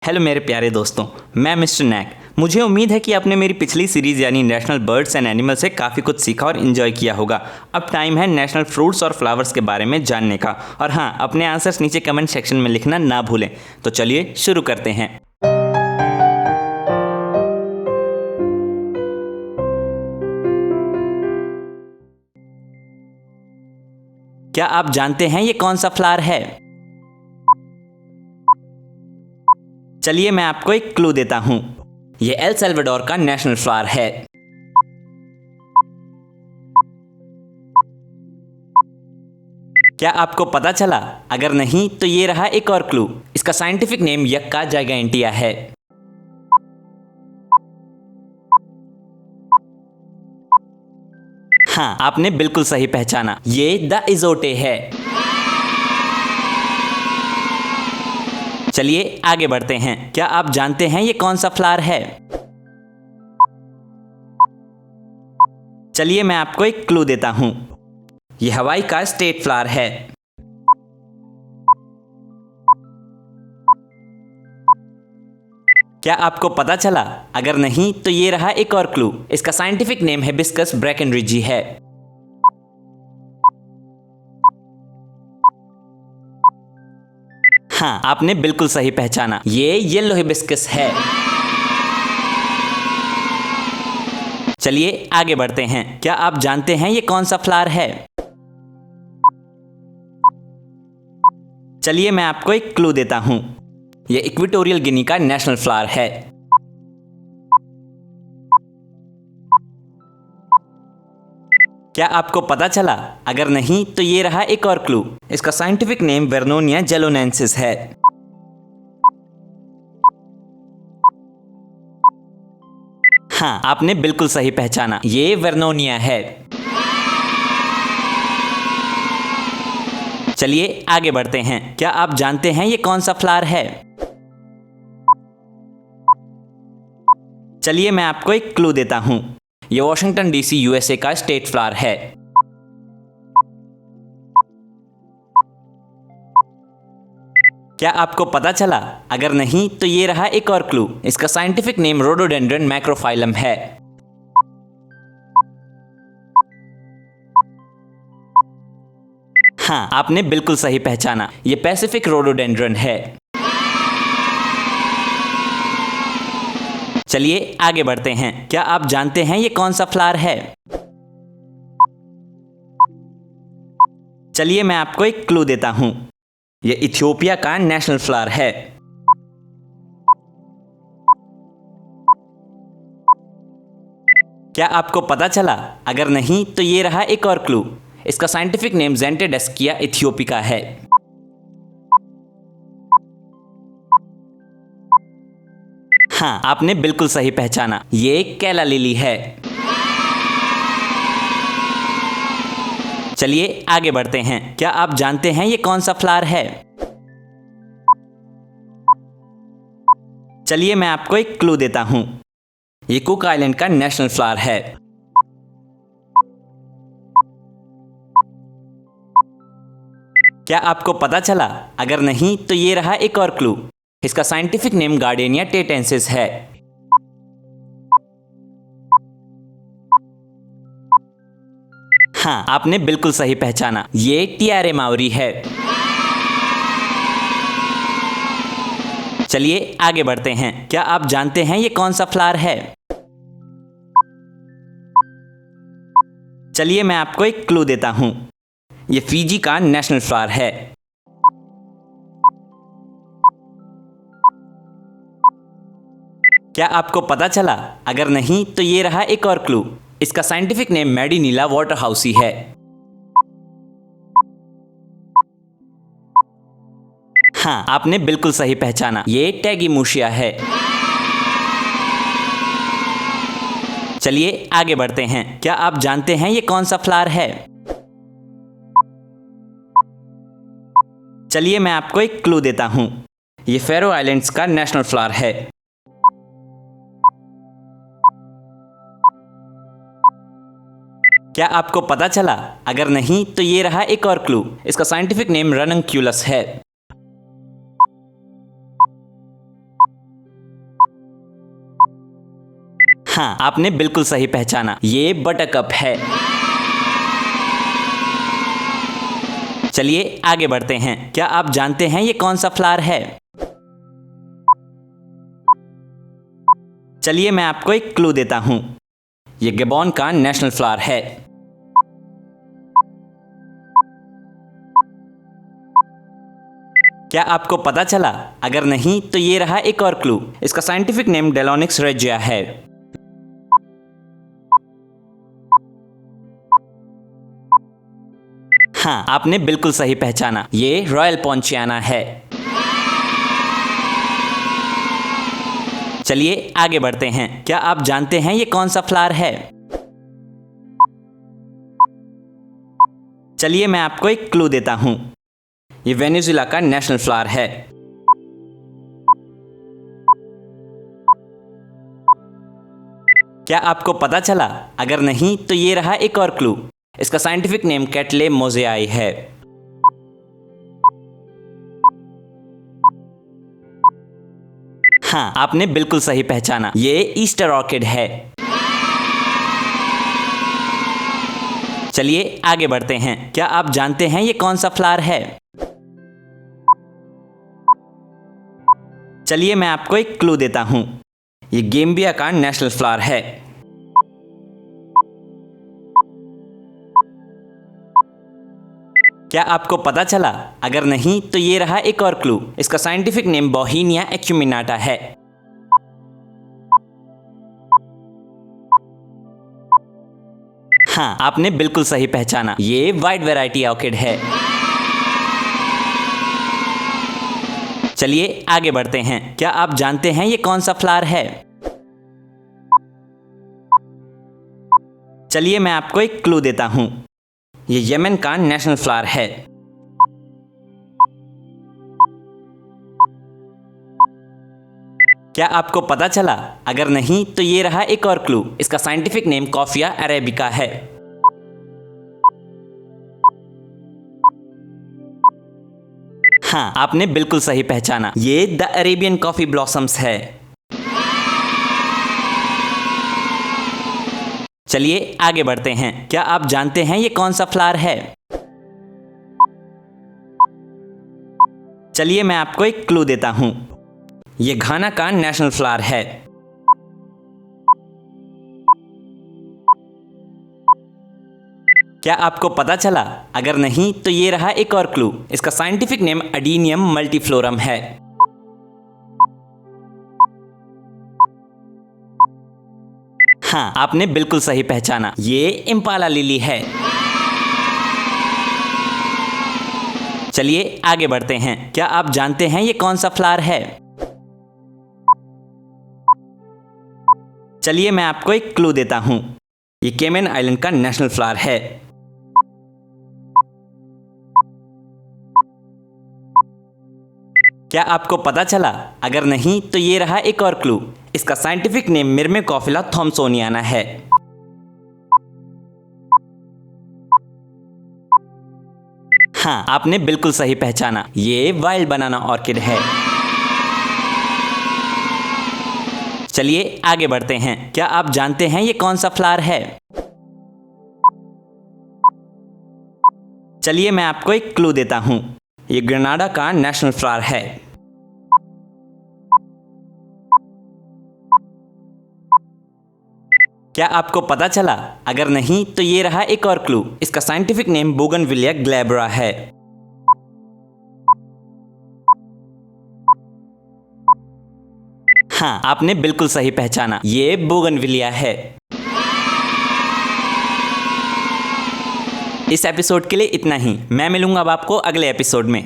Hello मेरे प्यारे दोस्तों, मैं मिस्टर नैक। मुझे उम्मीद है कि आपने मेरी पिछली सीरीज़ यानी नेशनल बर्ड्स एंड एनिमल से काफ़ी कुछ सीखा और इन्जॉय किया होगा। अब टाइम है नेशनल फ्रूट्स और फ्लावर्स के बारे में जानने का। और हाँ, अपने आंसर्स नीचे कमेंट सेक्शन में लिखना ना भूलें। तो चलिए शुरू करते हैं। क्या आप जानते हैं ये कौन सा फ्लावर है? चलिए मैं आपको एक क्लू देता हूं। ये एल सल्वाडोर का नेशनल फ्लावर है। क्या आपको पता चला? अगर नहीं तो ये रहा एक और क्लू। इसका साइंटिफिक नेम यक्का जाइगैंटिया है। हाँ, आपने बिल्कुल सही पहचाना, ये द इजोटे है। चलिए आगे बढ़ते हैं। क्या आप जानते हैं ये कौन सा फ्लावर है? चलिए मैं आपको एक क्लू देता हूं। ये हवाई का स्टेट फ्लावर है। क्या आपको पता चला? अगर नहीं तो ये रहा एक और क्लू। इसका साइंटिफिक नेम हिबिस्कस ब्रैकेनरिजी है। हाँ, आपने बिल्कुल सही पहचाना, ये येलो हिबिस्कस है। चलिए आगे बढ़ते हैं। क्या आप जानते हैं ये कौन सा फ्लावर है? चलिए मैं आपको एक क्लू देता हूं। ये इक्वेटोरियल गिनी का नेशनल फ्लावर है। क्या आपको पता चला? अगर नहीं तो ये रहा एक और क्लू। इसका साइंटिफिक नेम वेर्नोनिया जेलोनेंसिस है। हाँ, आपने बिल्कुल सही पहचाना, ये वेर्नोनिया है। चलिए आगे बढ़ते हैं। क्या आप जानते हैं ये कौन सा फ्लावर है? चलिए मैं आपको एक क्लू देता हूं। ये वॉशिंगटन डीसी यूएसए का स्टेट फ्लावर है। क्या आपको पता चला? अगर नहीं तो ये रहा एक और क्लू। इसका साइंटिफिक नेम रोडोडेंड्रन मैक्रोफाइलम है। हाँ, आपने बिल्कुल सही पहचाना, ये पैसिफिक रोडोडेंड्रन है। चलिए आगे बढ़ते हैं। क्या आप जानते हैं ये कौन सा फ्लावर है? चलिए मैं आपको एक क्लू देता हूं। ये इथियोपिया का नेशनल फ्लावर है। क्या आपको पता चला? अगर नहीं तो ये रहा एक और क्लू। इसका साइंटिफिक नेम ज़ेंटेडेस्किया इथियोपिका है। हाँ, आपने बिल्कुल सही पहचाना, ये केला लिली है। चलिए आगे बढ़ते हैं। क्या आप जानते हैं ये कौन सा फ्लावर है? चलिए मैं आपको एक क्लू देता हूं। ये कुक आइलैंड का नेशनल फ्लावर है। क्या आपको पता चला? अगर नहीं तो ये रहा एक और क्लू। इसका साइंटिफिक नेम गार्डेनिया टेटेंसिस है। हाँ, आपने बिल्कुल सही पहचाना, ये टियारे माउरी है। चलिए आगे बढ़ते हैं। क्या आप जानते हैं ये कौन सा फ्लावर है? चलिए मैं आपको एक क्लू देता हूं। ये फिजी का नेशनल फ्लावर है। क्या आपको पता चला? अगर नहीं तो ये रहा एक और क्लू। इसका साइंटिफिक नेम मेडिनीला वाटरहाउसी है। हाँ, आपने बिल्कुल सही पहचाना, ये टैगीमूशिया है। चलिए आगे बढ़ते हैं। क्या आप जानते हैं ये कौन सा फ्लावर है? चलिए मैं आपको एक क्लू देता हूं। ये फेरो आइलैंड्स का नेशनल फ्लावर है। क्या आपको पता चला? अगर नहीं तो ये रहा एक और क्लू। इसका साइंटिफिक नेम रनंक्यूलस है। हाँ, आपने बिल्कुल सही पहचाना, ये बटरकप है। चलिए आगे बढ़ते हैं। क्या आप जानते हैं ये कौन सा फ्लावर है? चलिए मैं आपको एक क्लू देता हूं, ये गबोन का नेशनल फ्लावर है। क्या आपको पता चला? अगर नहीं तो ये रहा एक और क्लू, इसका साइंटिफिक नेम डेलोनिक्स रेजिया है। हाँ, आपने बिल्कुल सही पहचाना, ये रॉयल पोंचियाना है। चलिए आगे बढ़ते हैं। क्या आप जानते हैं ये कौन सा फ्लावर है? चलिए मैं आपको एक क्लू देता हूं, ये वेनेजुएला का नेशनल फ्लावर है। क्या आपको पता चला? अगर नहीं तो ये रहा एक और क्लू, इसका साइंटिफिक नेम कैटले मोज़ेआई है। हाँ, आपने बिल्कुल सही पहचाना, ये ईस्टर ऑर्किड है। चलिए आगे बढ़ते हैं। क्या आप जानते हैं ये कौन सा फ्लावर है? चलिए मैं आपको एक क्लू देता हूं, ये गेम्बिया का नेशनल फ्लावर है। क्या आपको पता चला? अगर नहीं तो ये रहा एक और क्लू, इसका साइंटिफिक नेम बोहीनिया एक्यूमिनाटा है। हाँ, आपने बिल्कुल सही पहचाना, ये वाइड वैरायटी ऑर्किड है। चलिए आगे बढ़ते हैं। क्या आप जानते हैं ये कौन सा फ्लावर है? चलिए मैं आपको एक क्लू देता हूं, ये यमन का नेशनल फ्लावर है। क्या आपको पता चला? अगर नहीं तो ये रहा एक और क्लू, इसका साइंटिफिक नेम कॉफिया अरेबिका है। हाँ, आपने बिल्कुल सही पहचाना, ये द अरेबियन कॉफी ब्लॉसम्स है। चलिए आगे बढ़ते हैं। क्या आप जानते हैं ये कौन सा फ्लावर है? चलिए मैं आपको एक क्लू देता हूं, ये घाना का नेशनल फ्लावर है। क्या आपको पता चला? अगर नहीं तो ये रहा एक और क्लू, इसका साइंटिफिक नेम अडीनियम मल्टीफ्लोरम है। हाँ, आपने बिल्कुल सही पहचाना, ये इम्पाला लिली है। चलिए आगे बढ़ते हैं। क्या आप जानते हैं ये कौन सा फ्लावर है? चलिए मैं आपको एक क्लू देता हूं, ये केमन आइलैंड का नेशनल फ्लावर है। क्या आपको पता चला? अगर नहीं तो ये रहा एक और क्लू, इसका साइंटिफिक नेम मिर्मेकोफिला थॉम्सोनियाना है। हाँ, आपने बिल्कुल सही पहचाना, ये वाइल्ड बनाना ऑर्किड है। चलिए आगे बढ़ते हैं। क्या आप जानते हैं ये कौन सा फ्लावर है? चलिए मैं आपको एक क्लू देता हूं, ये ग्रेनाडा का नेशनल फ्लावर है। क्या आपको पता चला? अगर नहीं तो ये रहा एक और क्लू, इसका साइंटिफिक नेम बोगनविलिया ग्लैब्रा है। हाँ, आपने बिल्कुल सही पहचाना, ये बोगनविलिया है। इस एपिसोड के लिए इतना ही। मैं मिलूंगा अब आपको अगले एपिसोड में।